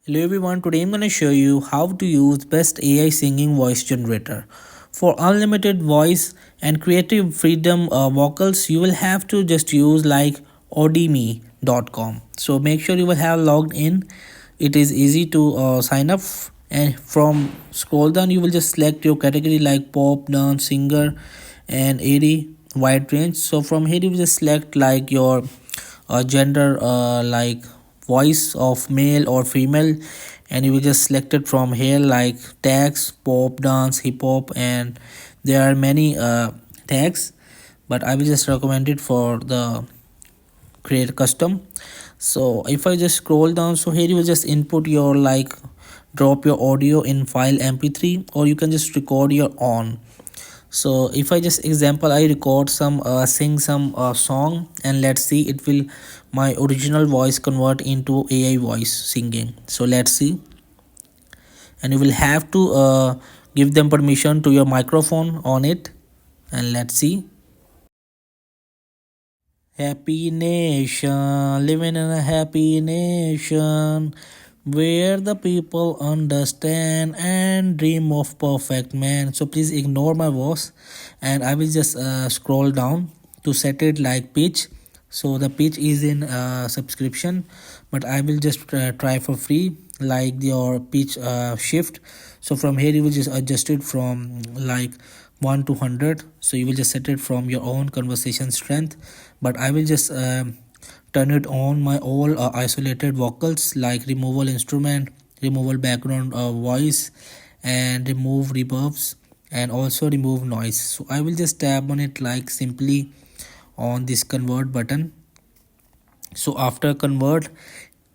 Hello everyone, today I'm going to show you how to use best AI singing voice generator. For unlimited voice and creative freedom vocals, you will have to just use like Audimee.com. So make sure you will have logged in. It is easy to sign up, and from scroll down you will just select your category like pop, dance, singer and 80 wide range. So from here you will just select like your gender, like voice of male or female, and you will just select it from here like tags, pop, dance, hip hop, and there are many tags, but I will just recommend it for the create custom. So if I just scroll down, so here you will just input your like drop your audio in file mp3, or you can just record your own. So if I just example, I record some sing some song, and let's see it will my original voice convert into AI voice singing. So let's see, and you will have to give them permission to your microphone on it, and let's see. Happy nation, living in a happy nation, where the people understand and dream of perfect man. So please ignore my voice, and I will just scroll down to set it like pitch. So the pitch is in subscription, but I will just try for free like your pitch shift. So from here you will just adjust it from like 1 to 100. So you will just set it from your own conversation strength, but I will just turn it on my all isolated vocals like removal instrument, removal background voice, and remove reverbs, and also remove noise. So I will just tap on it like simply on this convert button. So after convert,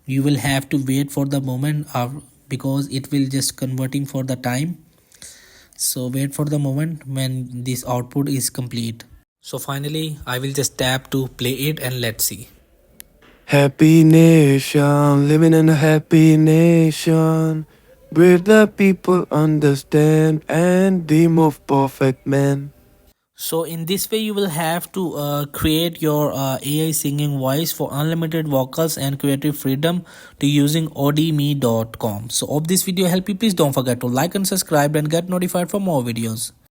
you will have to wait for the moment because it will just converting for the time. So wait for the moment when this output is complete. So finally I will just tap to play it, and let's see. Happy nation, living in a happy nation, where the people understand and dream of perfect man. So in this way you will have to create your AI singing voice for unlimited vocals and creative freedom to using audimee.com. So hope this video helped you. Please don't forget to like and subscribe and get notified for more videos.